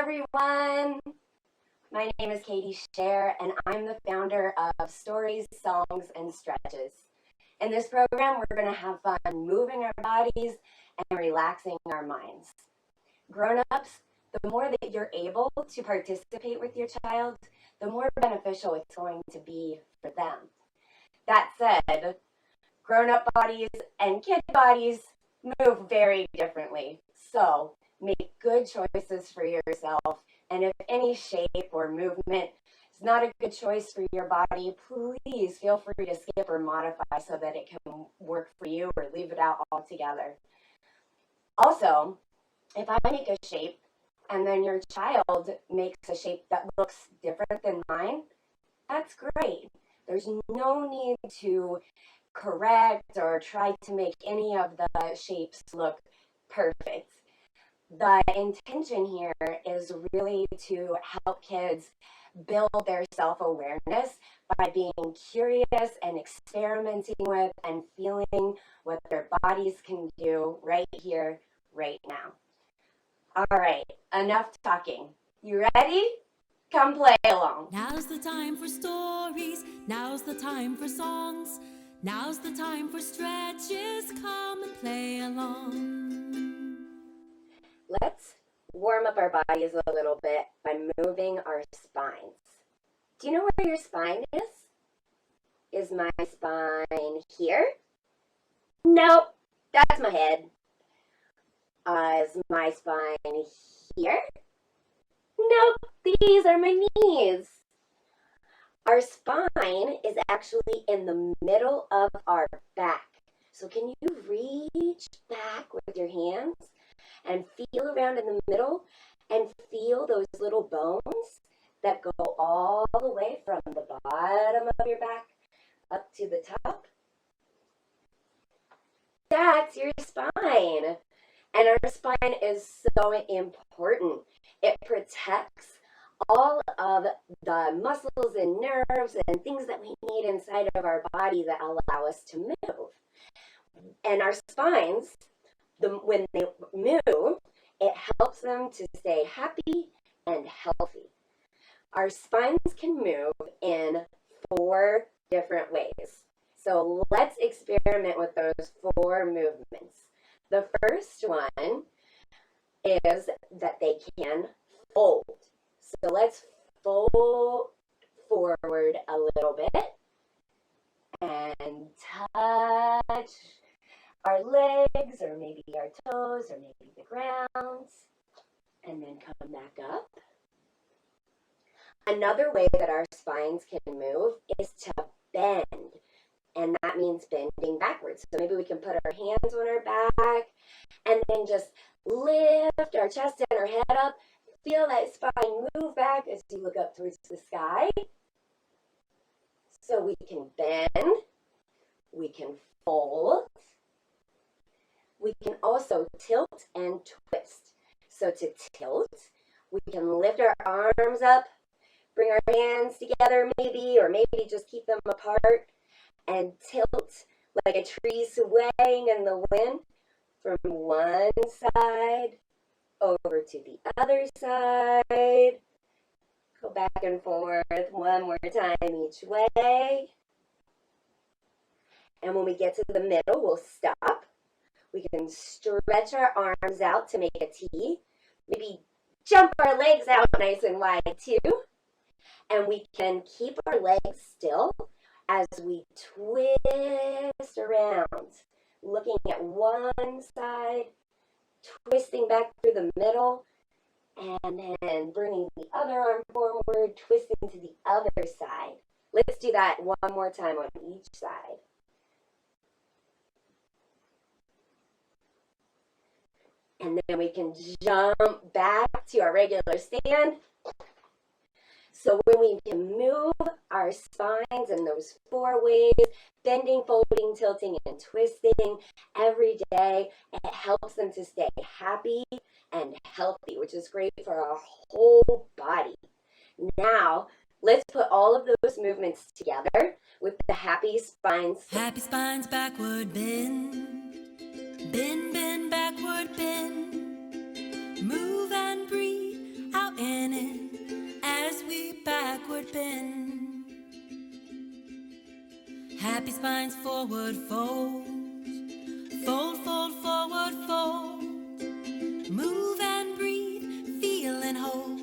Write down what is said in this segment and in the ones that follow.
everyone. My name is Katie Scher, and I'm the founder of Stories, Songs, and Stretches. In this program, we're going to have fun moving our bodies and relaxing our minds. Grown-ups, the more that you're able to participate with your child, the more beneficial it's going to be for them. That said, grown-up bodies and kid bodies move very differently. So make good choices for yourself. And if any shape or movement is not a good choice for your body, please feel free to skip or modify so that it can work for you, or leave it out altogether. Also, if I make a shape and then your child makes a shape that looks different than mine, that's great. There's no need to correct or try to make any of the shapes look perfect. The intention here is really to help kids build their self-awareness by being curious and experimenting with and feeling what their bodies can do right here, right now. All right, enough talking. You ready? Come play along. Now's the time for stories. Now's the time for songs. Now's the time for stretches. Come and play along. Let's warm up our bodies a little bit by moving our spines. Do you know where your spine is? Is my spine here? Nope, that's my head. Is my spine here? Nope, these are my knees. Our spine is actually in the middle of our back. So can you reach back with your hands and feel around in the middle and feel those little bones that go all the way from the bottom of your back up to the top? That's your spine. And our spine is so important. It protects all of the muscles and nerves and things that we need inside of our body that allow us to move. And our spines, when they move, it helps them to stay happy and healthy. Our spines can move in 4 different ways. So let's experiment with those 4 movements. The first one is that they can fold. So let's fold forward a little bit and touch our legs, or maybe our toes, or maybe the ground, and then come back up. Another way that our spines can move is to bend, and that means bending backwards. So maybe we can put our hands on our back and then just lift our chest and our head up. Feel that spine move back as you look up towards the sky. So we can bend, we can fold, we can also tilt and twist. So to tilt, we can lift our arms up, bring our hands together maybe, or maybe just keep them apart, and tilt like a tree swaying in the wind from one side over to the other side. Go back and forth one more time each way. And when we get to the middle, we'll stop. We can stretch our arms out to make a T. Maybe jump our legs out nice and wide too. And we can keep our legs still as we twist around, looking at one side, twisting back through the middle, and then bringing the other arm forward, twisting to the other side. Let's do that one more time on each side. And then we can jump back to our regular stand. So when we can move our spines in those 4 ways, bending, folding, tilting, and twisting every day, it helps them to stay happy and healthy, which is great for our whole body. Now, let's put all of those movements together with the happy spines. Happy spines, backward bend. Bend, bend, backward bend. Move and breathe out backward bend. Happy spines forward fold. Fold, fold, forward fold. Move and breathe, feel and hold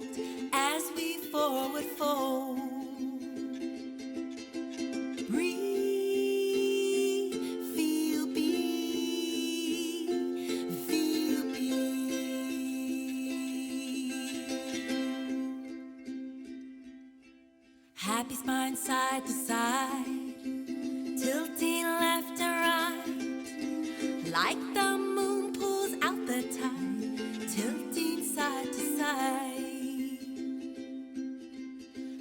as we forward fold. Breathe, feel be, feel be. Happy spine side to side, tilting left and right, like the moon pulls out the tide, tilting side to side.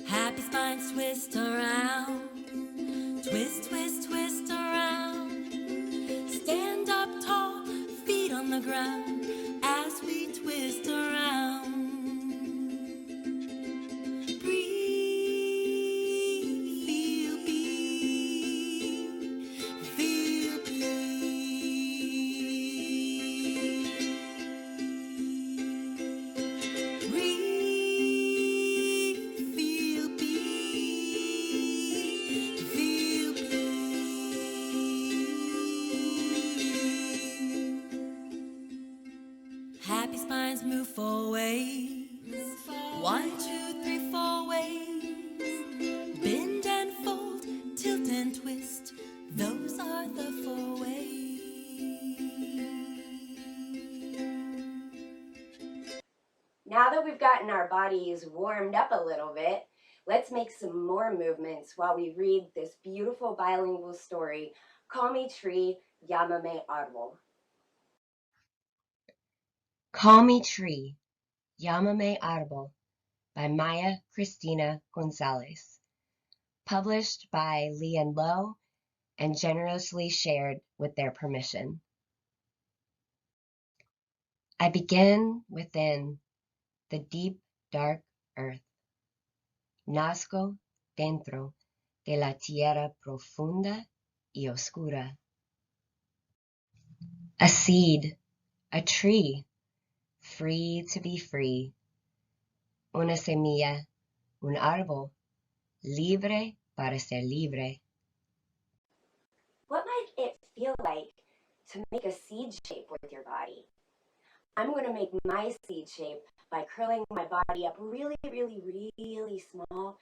Happy spines twist around, twist, twist, twist around. Stand up tall, feet on the ground as we twist around. Breathe, feel be, feel be. Breathe, feel be, feel be. Happy spines move 4 ways. 1, 2, 3, 4 ways. Bend and fold, tilt and twist. Those are the 4 ways. Now that we've gotten our bodies warmed up a little bit, let's make some more movements while we read this beautiful bilingual story, Call Me Tree, Llámame Árbol. Call Me Tree, Llámame Árbol by Maya Cristina Gonzalez. Published by Lee and Low and generously shared with their permission. I begin within the deep, dark earth. Nazco dentro de la tierra profunda y oscura. A seed, a tree, free to be free. Una semilla, un árbol, libre para ser libre. What might it feel like to make a seed shape with your body? I'm going to make my seed shape by curling my body up really, really, really small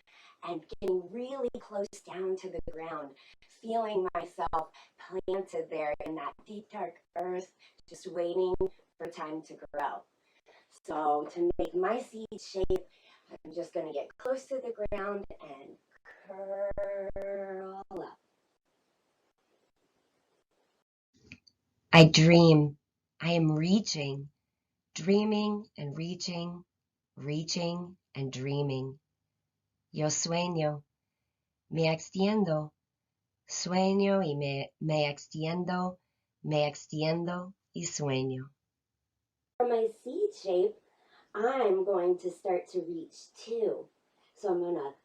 and getting really close down to the ground, feeling myself planted there in that deep, dark earth, just waiting for time to grow. So to make my seed shape, I'm just going to get close to the ground and curl up. I dream. I am reaching, dreaming and reaching, reaching and dreaming. Yo sueño, me extiendo, sueño y me extiendo y sueño. For my seed shape, I'm going to start to reach too. So I'm going to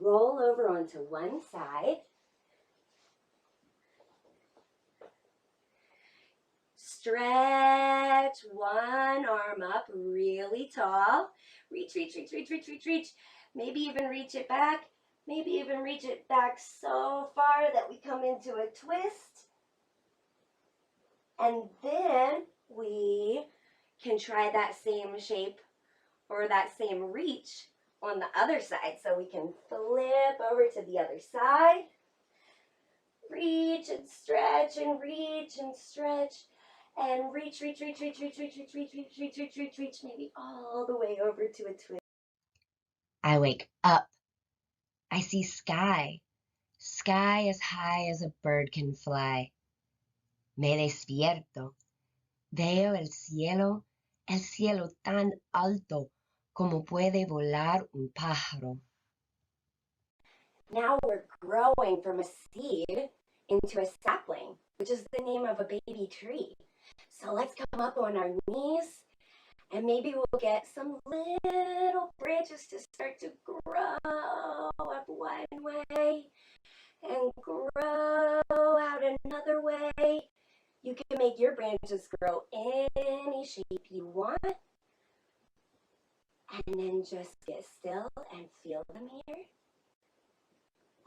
roll over onto one side. Stretch one arm up really tall. Reach, reach, reach, reach, reach, reach, reach. Maybe even reach it back. Maybe even reach it back so far that we come into a twist. And then we can try that same shape or that same reach on the other side. So we can flip over to the other side. Reach and stretch and reach and stretch. And reach, reach, reach, reach, reach, reach, reach, reach, reach, reach, reach, reach, reach, maybe all the way over to a twist. I wake up. I see sky. Sky as high as a bird can fly. Me despierto. Veo el cielo tan alto como puede volar un pájaro. Now we're growing from a seed into a sapling, which is the name of a baby tree. So let's come up on our knees and maybe we'll get some little branches to start to grow up one way and grow out another way. You can make your branches grow any shape you want. And then just get still and feel them here.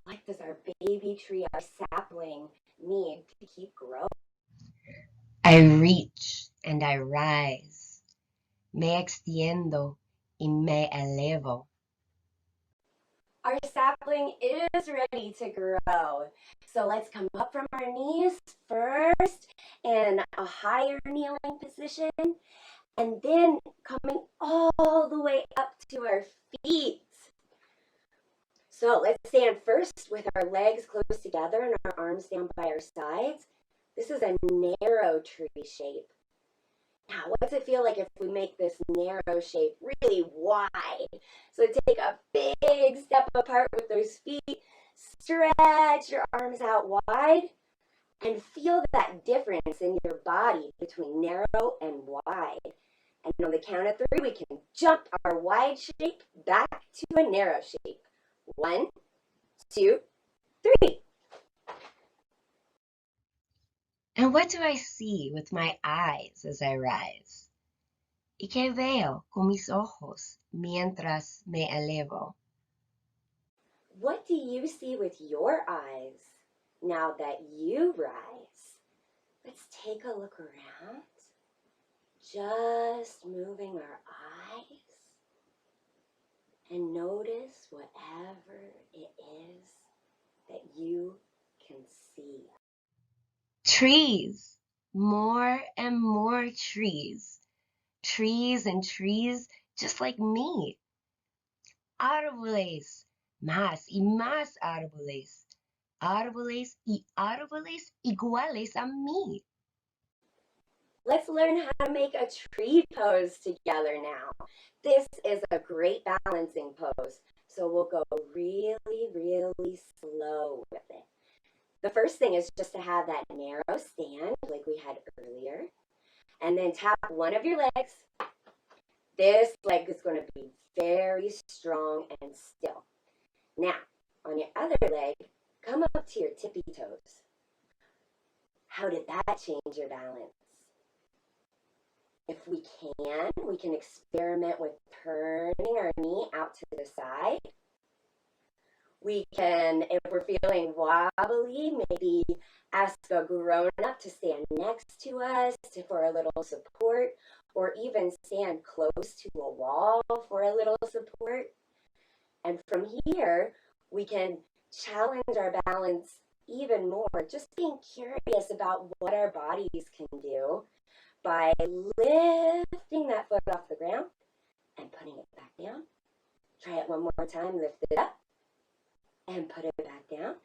What does our baby tree, our sapling, need to keep growing? I reach and I rise. Me extiendo y me elevo. Our sapling is ready to grow. So let's come up from our knees first in a higher kneeling position, and then coming all the way up to our feet. So let's stand first with our legs close together and our arms down by our sides. This is a narrow tree shape. Now, what's it feel like if we make this narrow shape really wide? So take a big step apart with those feet, stretch your arms out wide, and feel that difference in your body between narrow and wide. And on the count of 3, we can jump our wide shape back to a narrow shape. 1, 2, 3. And what do I see with my eyes as I rise? ¿Y qué veo con mis ojos mientras me elevo? What do you see with your eyes now that you rise? Let's take a look around. Just moving our eyes and notice whatever it is that you can see. Trees, more and more trees. Trees and trees just like me. Árboles, más y más árboles. Árboles y árboles iguales a mí. Let's learn how to make a tree pose together now. This is a great balancing pose, so we'll go really, really slow with it. The first thing is just to have that narrow stand like we had earlier, and then tap one of your legs. This leg is going to be very strong and still. Now, on your other leg, come up to your tippy toes. How did that change your balance? If we can experiment with turning our knee out to the side. We can, if we're feeling wobbly, maybe ask a grown-up to stand next to us for a little support, or even stand close to a wall for a little support. And from here, we can challenge our balance even more, just being curious about what our bodies can do by lifting that foot off the ground and putting it back down. Try it one more time, lift it up and put it back down.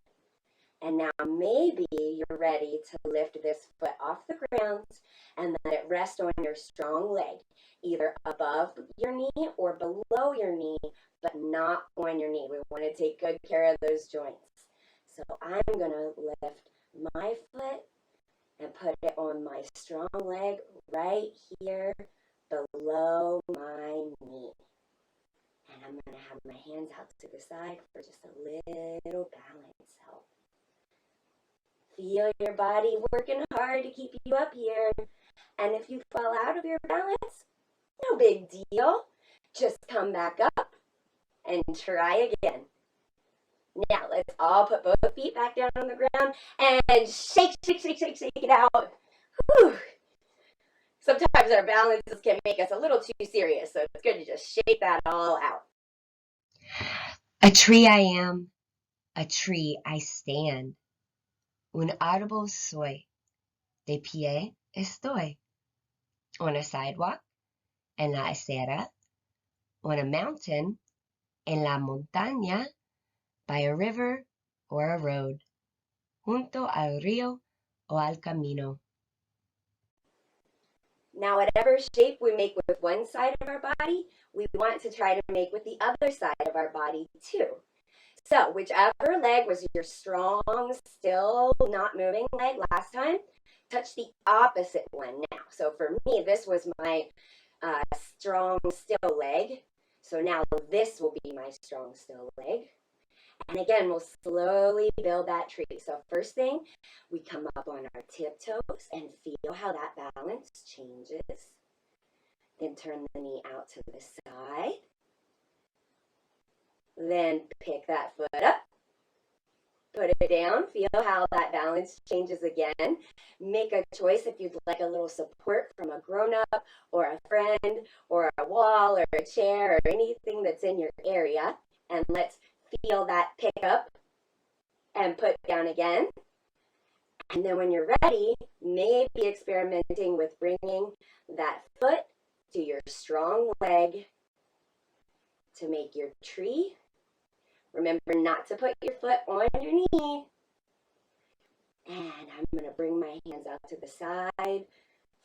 And now maybe you're ready to lift this foot off the ground and let it rest on your strong leg, either above your knee or below your knee, but not on your knee. We want to take good care of those joints. So I'm going to lift my foot and put it on my strong leg right here below my knee. And I'm going to have my hands out to the side for just a little balance help. Feel your body working hard to keep you up here. And if you fall out of your balance, no big deal. Just come back up and try again. Now let's all put both feet back down on the ground and shake, shake, shake, shake, shake it out. Whew. Sometimes our balances can make us a little too serious, so it's good to just shake that all out. A tree I am, a tree I stand. Un árbol soy, de pie estoy. On a sidewalk, en la acera. On a mountain, en la montaña. By a river or a road. Junto al río o al camino. Now, whatever shape we make with one side of our body, we want to try to make with the other side of our body too. So, whichever leg was your strong, still not moving leg last time, touch the opposite one now. So for me, this was my strong, still leg. So now this will be my strong, still leg. And again, we'll slowly build that tree. So first thing, we come up on our tiptoes and feel how that balance changes. Then turn the knee out to the side Then pick that foot up, put it down, feel how that balance changes again. Make a choice if you'd like a little support from a grown-up or a friend or a wall or a chair or anything that's in your area. And let's feel that pick up and put down again. And then when you're ready, maybe experimenting with bringing that foot to your strong leg to make your tree. Remember not to put your foot on your knee. And I'm going to bring my hands out to the side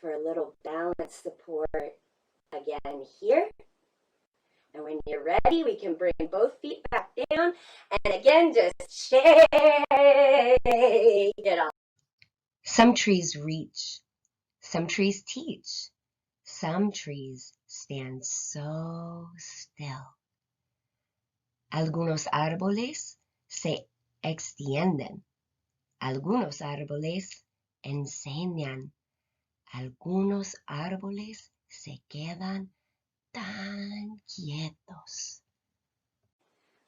for a little balance support again here. And when you're ready, we can bring both feet back down. And again, just shake it off. Some trees reach, some trees teach, some trees stand so still. Algunos árboles se extienden, algunos árboles enseñan, algunos árboles se quedan tan quietos.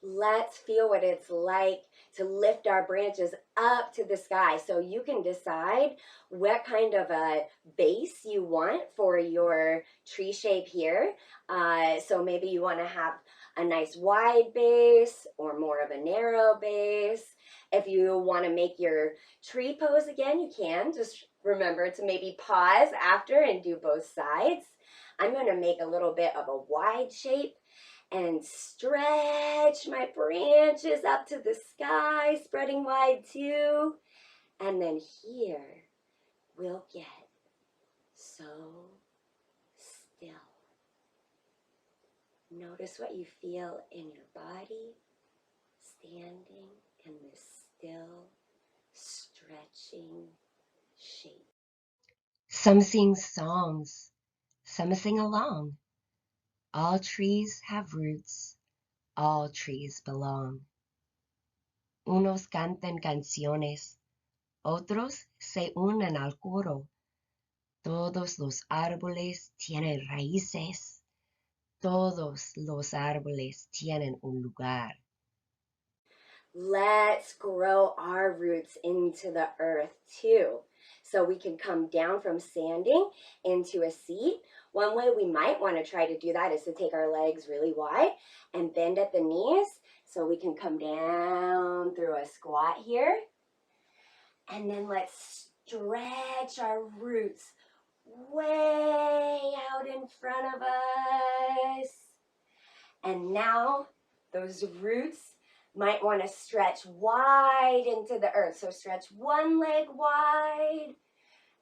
Let's feel what it's like to lift our branches up to the sky. So you can decide what kind of a base you want for your tree shape here. So maybe you want to have a nice wide base or more of a narrow base. If you want to make your tree pose again, you can. Just remember to maybe pause after and do both sides. I'm going to make a little bit of a wide shape and stretch my branches up to the sky, spreading wide too. And then here, we'll get so still. Notice what you feel in your body, standing in this still, stretching shape. Some sing songs, some sing along. All trees have roots, all trees belong. Unos cantan canciones, otros se unen al coro. Todos los árboles tienen raíces, todos los árboles tienen un lugar. Let's grow our roots into the earth too. So we can come down from standing into a seat. One way we might want to try to do that is to take our legs really wide and bend at the knees so we can come down through a squat here. And then let's stretch our roots way out in front of us. And now those roots might want to stretch wide into the earth. So stretch one leg wide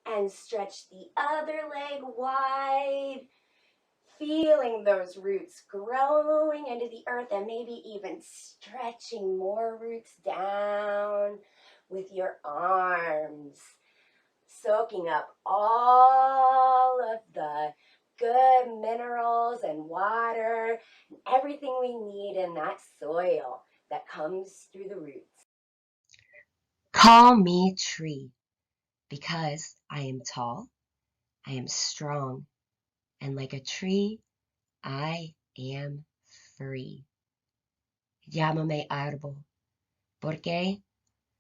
and stretch the other leg wide, feeling those roots growing into the earth and maybe even stretching more roots down with your arms, soaking up all of the good minerals and water and everything we need in that soil that comes through the roots. Call me tree, because I am tall, I am strong, and like a tree, I am free. Llámame árbol, porque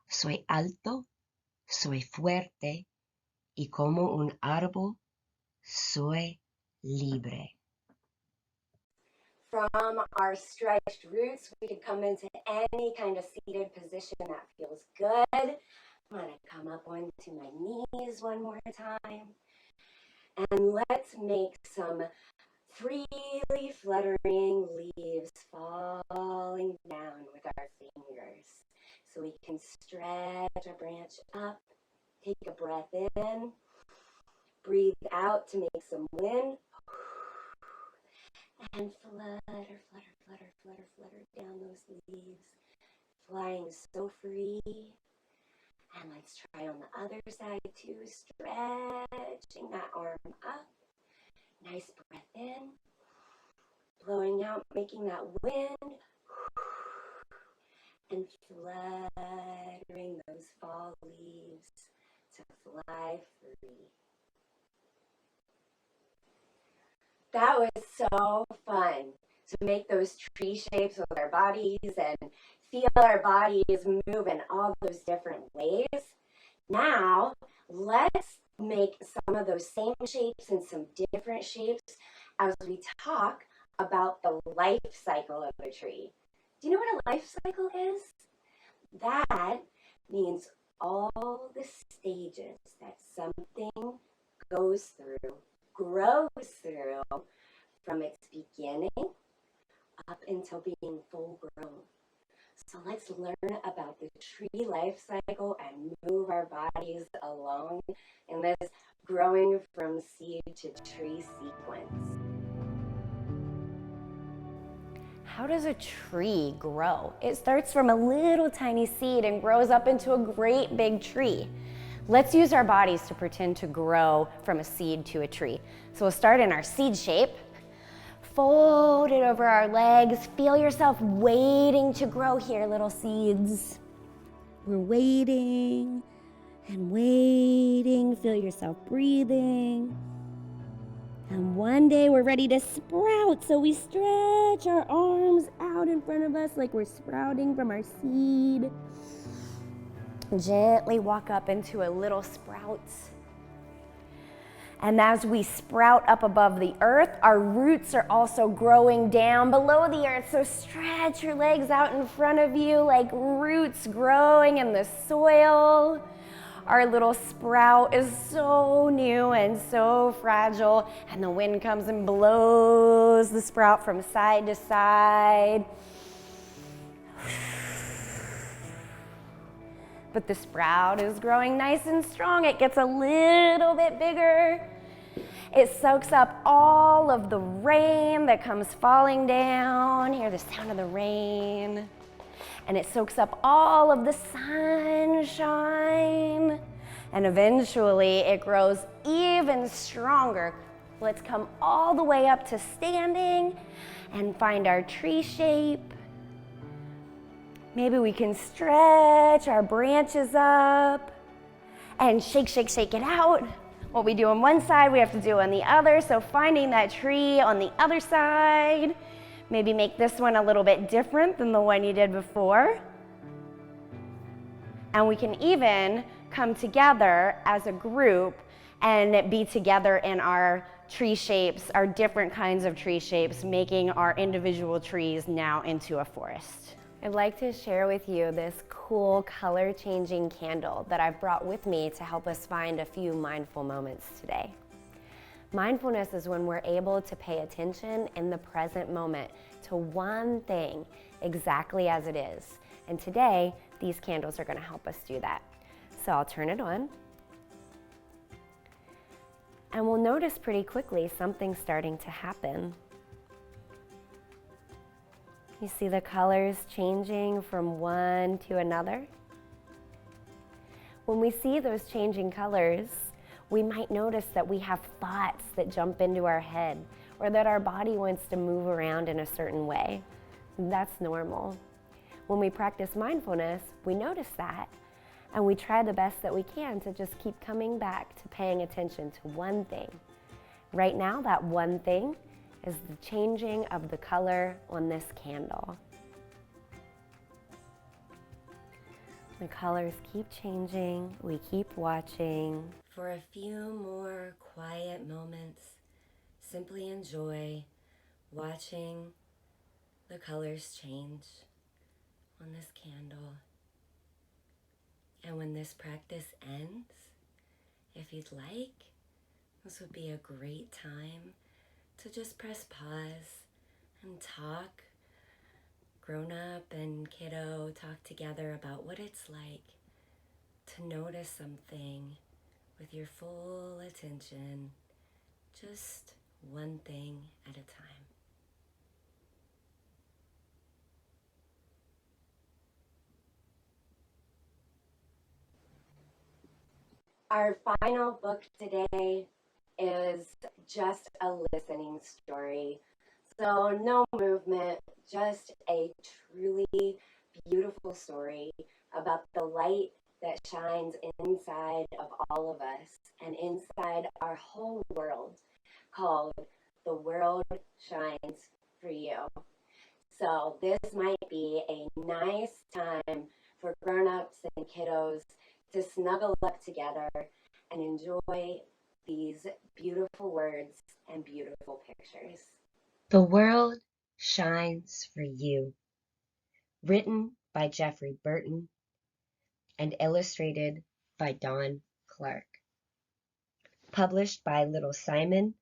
soy alto, soy fuerte, y como un árbol, soy libre. From our stretched roots, we can come into any kind of seated position that feels good. I'm going to come up onto my knees one more time. And let's make some freely fluttering leaves falling down with our fingers. So we can stretch our branch up, take a breath in, breathe out to make some wind. And flutter, flutter, flutter, flutter, flutter down those leaves, flying so free. And let's try on the other side too, stretching that arm up. Nice breath in, blowing out, making that wind. And fluttering those fall leaves to fly free. That was so fun. to make those tree shapes with our bodies and feel our bodies move in all those different ways. Now, let's make some of those same shapes and some different shapes as we talk about the life cycle of a tree. Do you know what a life cycle is? That means all the stages that something goes through, grows through from its beginning up until being full grown. So let's learn about the tree life cycle and move our bodies along in this growing from seed to tree sequence. How does a tree grow? It starts from a little tiny seed and grows up into a great big tree. Let's use our bodies to pretend to grow from a seed to a tree. So we'll start in our seed shape. Fold it over our legs. Feel yourself waiting to grow here, little seeds. We're waiting and waiting. Feel yourself breathing. And one day we're ready to sprout, so we stretch our arms out in front of us like we're sprouting from our seed. Gently walk up into a little sprout. And as we sprout up above the earth, our roots are also growing down below the earth. So stretch your legs out in front of you like roots growing in the soil. Our little sprout is so new and so fragile, and the wind comes and blows the sprout from side to side. But the sprout is growing nice and strong. It gets a little bit bigger. It soaks up all of the rain that comes falling down. Hear the sound of the rain. And it soaks up all of the sunshine. And eventually it grows even stronger. Let's come all the way up to standing and find our tree shape. Maybe we can stretch our branches up and shake, shake, shake it out. What we do on one side, we have to do on the other. So finding that tree on the other side. Maybe make this one a little bit different than the one you did before. And we can even come together as a group and be together in our tree shapes, our different kinds of tree shapes, making our individual trees now into a forest. I'd like to share with you this cool color changing candle that I've brought with me to help us find a few mindful moments today. Mindfulness is when we're able to pay attention in the present moment to one thing exactly as it is. And today, these candles are going to help us do that. So I'll turn it on. And we'll notice pretty quickly something starting to happen. You see the colors changing from one to another? When we see those changing colors, we might notice that we have thoughts that jump into our head or that our body wants to move around in a certain way. That's normal. When we practice mindfulness, we notice that and we try the best that we can to just keep coming back to paying attention to one thing. Right now, that one thing is the changing of the color on this candle. The colors keep changing, we keep watching. For a few more quiet moments, simply enjoy watching the colors change on this candle. And when this practice ends, if you'd like, this would be a great time to just press pause and talk. Grown up and kiddo talk together about what it's like to notice something with your full attention, just one thing at a time. Our final book today is just a listening story. So no movement, just a truly beautiful story about the light that shines inside of all of us and inside our whole world, called The World Shines for you. So this might be a nice time for grown-ups and kiddos to snuggle up together and enjoy these beautiful words and beautiful pictures. The world shines for you. Written by Jeffrey Burton and illustrated by Don Clark. Published by Little Simon,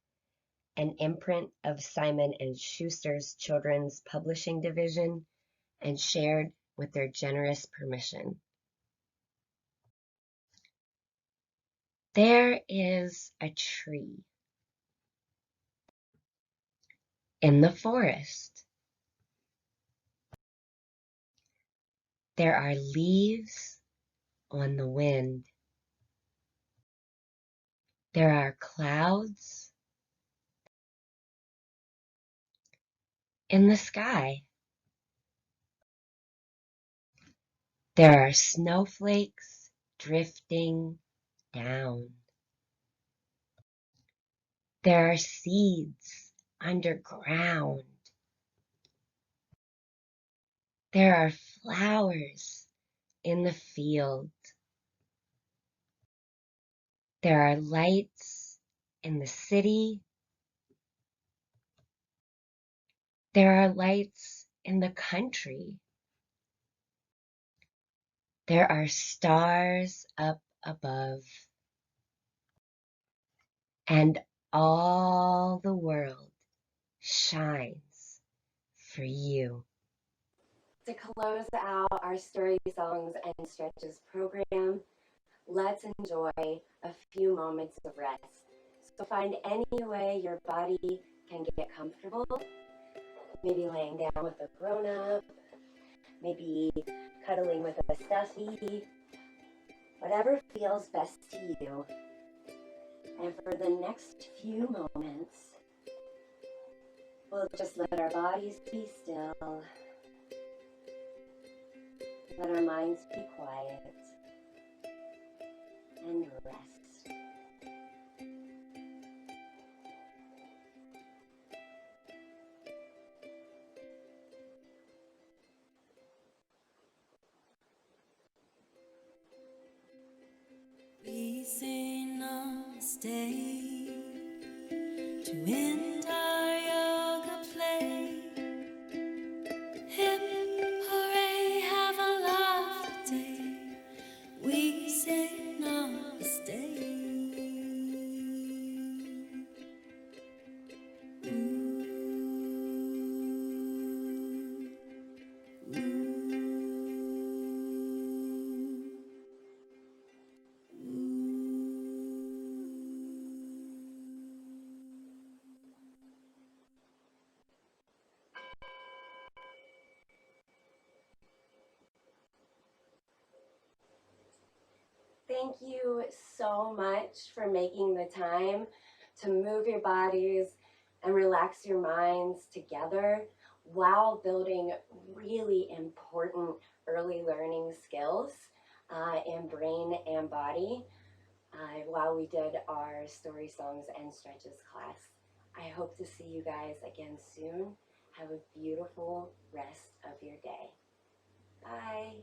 an imprint of Simon & Schuster's Children's Publishing Division, and shared with their generous permission. There is a tree in the forest. There are leaves on the wind. There are clouds in the sky. There are snowflakes drifting down. There are seeds underground. There are flowers in the field. There are lights in the city. There are lights in the country. There are stars up above. And all the world shines for you. To close out our Story Songs and Stretches program, let's enjoy a few moments of rest. So find any way your body can get comfortable. Maybe laying down with a grown-up, maybe cuddling with a stuffy, whatever feels best to you. And for the next few moments, we'll just let our bodies be still. Let our minds be quiet and rest. We say namaste to end our yoga play. Hip hooray, have a lovely day. We say namaste. Thank you so much for making the time to move your bodies and relax your minds together while building really important early learning skills in brain and body while we did our Story Songs and Stretches class. I hope to see you guys again soon. Have a beautiful rest of your day. Bye.